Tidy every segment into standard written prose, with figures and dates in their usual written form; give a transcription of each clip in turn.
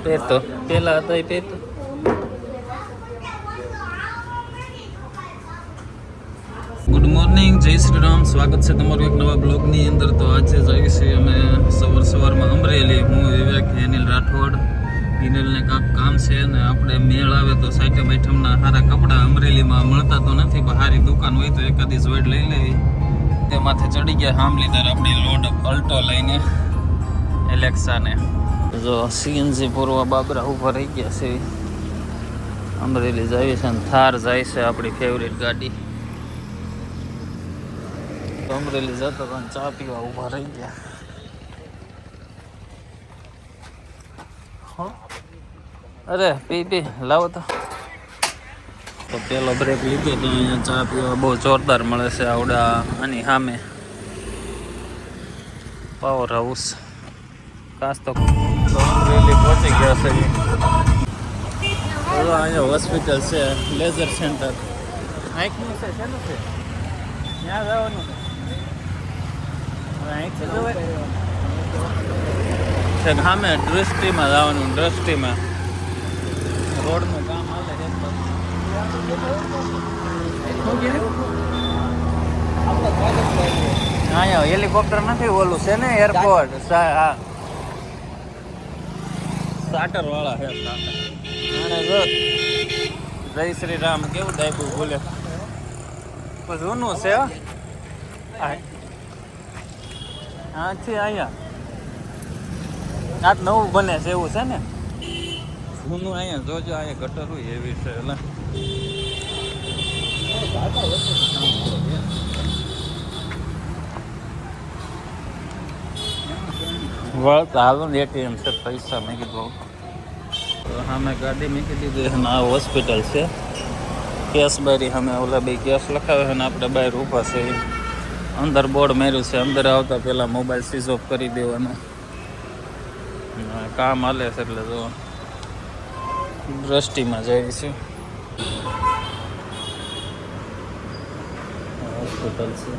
પહેરતો પેલા હતા એ પહેરતો. Good morning, જય શ્રી રામ. સ્વાગત છે તમારું એક નવા બ્લોગની અંદર. તો આજે જઈએ છીએ અમે સવારમાં અમરેલી. હું વિવેક, અનિલ રાઠોડ. વિનિલને કાંક કામ છે ને આપણે મેળ આવે તો સાઈટમ આઈટમના સારા કપડાં અમરેલીમાં મળતા તો નથી, પણ સારી દુકાન હોય તો એકાદી જોઈડ લઈ લેવી. તે માથે ચડી ગયા હામલીદાર આપણી લોડ અલ્ટો લઈને એલેક્સાને. જો સીએનજી પૂર્વ બાબરા ઉપર રહી ગયા છે. અમરેલી જાય છે ને થાર જાય છે, આપણી ફેવરેટ ગાડી. તો અમરેલી જતો તો ચા પીવા ઊભા રહી ગયા. અરે પી લાવો તો પેલો બ્રેક લીધો તો અહીંયા ચા પીવા બહુ જોરદાર મળે છે. આવડા આની સામે પાવર હાઉસ કાસ તો અમરેલી પહોંચી ગયા છે. અહીંયા હોસ્પિટલ છે, લેઝર સેન્ટર. આંખનું છે, શેનું છે? ત્યાં જવાનું અહીંથી જવાય છે. સામે દૃષ્ટિમાં જવાનું, દૃષ્ટિમાં રોડનું કામ હાલે. અહીંયા હેલિકોપ્ટર નથી, ઓલું છે ને એરપોર્ટ. હા, સ્ટાર્ટર વાળા છે. જય શ્રી રામ કેવું દાયકું બોલે. જૂનું છે હાથી. અહીંયા આ નવું બને છે એવું છે ને. જૂનું અહીંયા જોજો, અહીંયા ગટર હોય એવી છે. એટલે વળતા હાલો ને એટીએમ છે, પૈસા મેં કીધું. હા, મેં ગાડી મૂકી દીધી અને આ હોસ્પિટલ છે. કેસ બારી અમે ઓલા બે કેસ લખાવે છે ને આપણે બહાર ઊભા છે. અંદર બોર્ડ માર્યું છે, અંદર આવતા પહેલાં મોબાઈલ સ્વિચ ઓફ કરી દેવાનો. કામ હાલે છે એટલે જો દ્રષ્ટિમાં જાય છે. હોસ્પિટલ છે.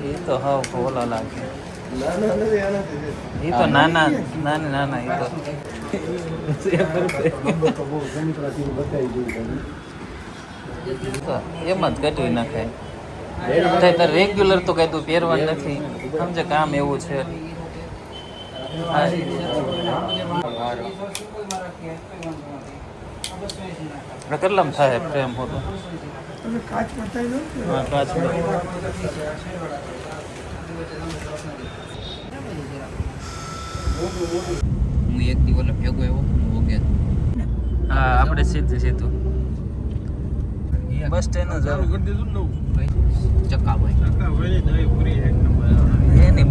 એ તો હા ઓલા લાગે. એ તો નાના એ તો એમ જ કાઢી નાખાય. રેગ્યુલર તો કઈ તું પહેરવાનું નથી, સમજે કામ એવું છે. કેટલામ થાય પ્રેમ હોતો? હા, કાચ હું એક દિવસ ભેગો એવો ઓકે. હા, આપણે સીધું બસ સ્ટેન્ડ જ એની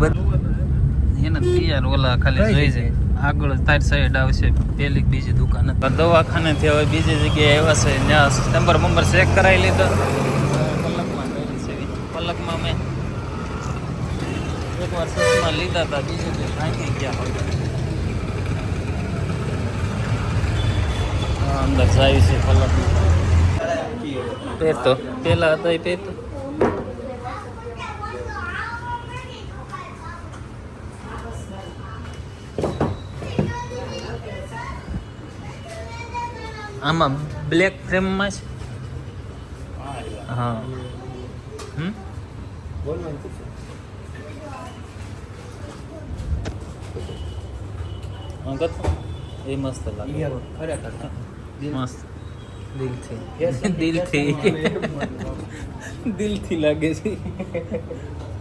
એને તૈયાર ઓલા ખાલી જોઈ જાય. આગળ તારી સાઈડ આવશે પેલી બીજી દુકાન. દવાખાનેથી હવે બીજી જગ્યાએ આવ્યા છે. ત્યાં નંબર ચેક કરાવી લીધો. પલકમાં મેં એકવાર સસમાં લીધા હતા, બીજું તો ભાંગી ગયા હોય. અંદર જાય છે પલક. પહેરતો પેલા હતા એ પહેરતો. આમાં બ્લેક ફ્રેમમાં છે. હા, એ મસ્ત લાગે, ખરેખર મસ્ત. દિલથી લાગે છે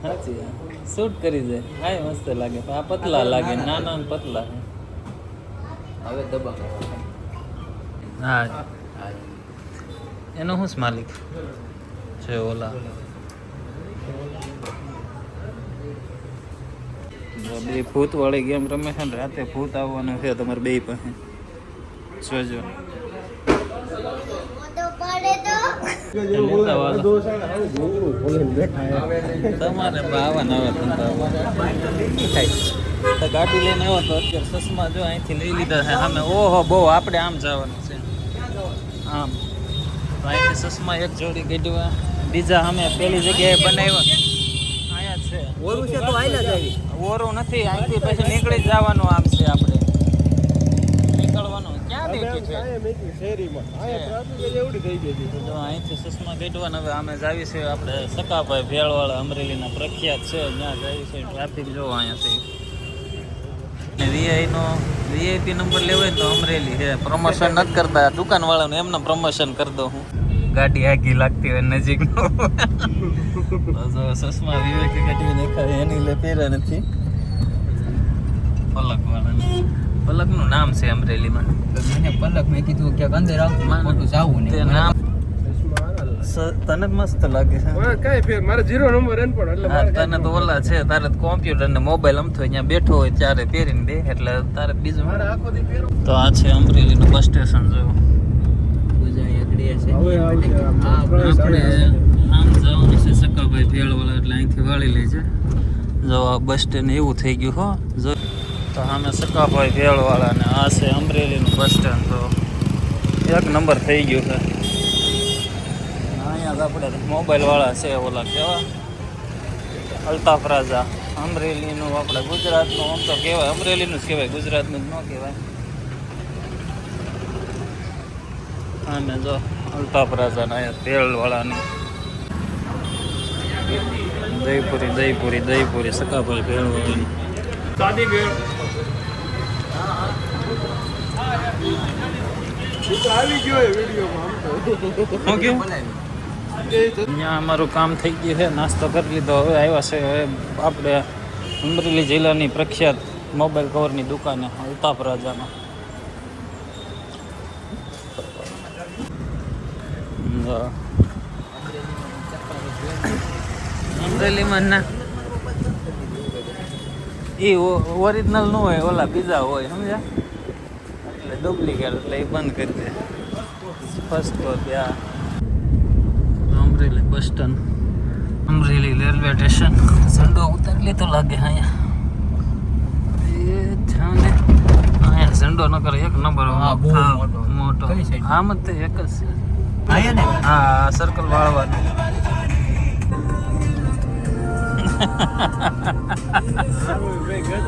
સાચી શૂટ કરી દે હાય મસ્ત લાગે પણ આ પતલા લાગે નાના ને પતલા હવે દબા હા એનો શું માલિક છે ઓલા બે ભૂત વાળી ગેમ રમે છે ને રાતે ભૂત આવવાનું છે તમારે બે પાસે જોજો તમારે આવવાના આવે ગાડી લઈને આવ્યો તો અત્યારે સસમા જો અહીંથી લઈ લીધા છે સામે ઓહો બહુ આપણે આમ જવાનું છે આમ તો અહીંથી સસમા એક જોડી કાઢવા બીજા અમે પેલી જગ્યાએ બનાવ્યા અહીંયા છે ઓરું છે તો આયલા જ આવી ઓરું નથી અહીંથી પછી નીકળી જવાનું આમ છે આપણે નીકળવાનું ક્યાં બેઠી છે તો અહીંથી સસમા કાઢવાના હવે અમે જાવી છે આપણે સકાભાઈ ભેળવાળા અમરેલીના પ્રખ્યાત છે ત્યાં જાવી છે ટ્રાફિક જો અહીંયાથી ને વીઆઈપી નંબર લેવાય ને તો અમરેલી છે પ્રમોશન નથી કરતા દુકાનવાળાનું એમને પ્રમોશન કરી દઉં હું ગાડી આગી લાગતી હોય નજીકનો તો સસમા વિવેકી કાઢી દેખાય એની લે પહેર્યા નથી પલકનું નામ છે અમરેલીમાં મને પલક મેં કીધું કે અંદર આવ ખોટું જાવું તે નહીં નામ તને જ મસ્ત લાગે છે કઈ ફેર મારે 0 નંબર એન પણ એટલે હા તને તો ઓલા છે તારે કોમ્પ્યુટર ને મોબાઈલ અમથો અહીંયા બેઠો હોય ત્યારે પહેરીને બે એટલે તારે બીજું આખો દી ફેર તો આ છે અમરેલીનું બસ સ્ટેશન જોયું પૂજા એકડી છે આપણે આમ જવાનું છે સકાભાઈ ભેળવાળા એટલે અહીંથી વાળી લેજે જો આ બસ સ્ટેન્ડ એવું થઈ ગયું હો જો તો સામે સકાભાઈ ભેળવાળા ને આ છે અમરેલીનું બસ સ્ટેન્ડ તો એક નંબર થઈ ગયું છે અહીંયા આપણે મોબાઈલ વાળા છે ઓલા કેવા અલ્તાફ રાજા અમરેલીનું આપણે ગુજરાતનું આમ તો કહેવાય અમરેલીનું જ કહેવાય ગુજરાતનું જ ન કહેવાય અને જો અલ્તાફ રાજાના અહીંયા ભેળવાળાની દહીપુરી સકાભાઈ ભેળવાળાની સાદી ભેળ આવી ગયો એ વિડીયોમાં શું કેવું અહીંયા અમારું કામ થઈ ગયું છે નાસ્તો કરી લીધો હવે આવ્યા છે હવે આપણે અમરેલી જિલ્લાની પ્રખ્યાત મોબાઈલ કવરની દુકાને અલ્તાફ રાજામાં અમરેલીમાં ના એ ઓરિજિનલ ન હોય ઓલા બીજા હોય સમજ્યા એટલે ડુપ્લિકેટ એટલે એ બંધ કરી દે ફર્સ્ટ તો ત્યાં Amreli bus stand Amreli railway station ઝંડો ઉતારી લીધો લાગે અહીંયા એ ધ્યાને અહીંયા ઝંડો ન કરે એક નંબર મોટો આમ જ તે એક જ છે આયા ને હા સર્કલ વાળવાનું ગજબ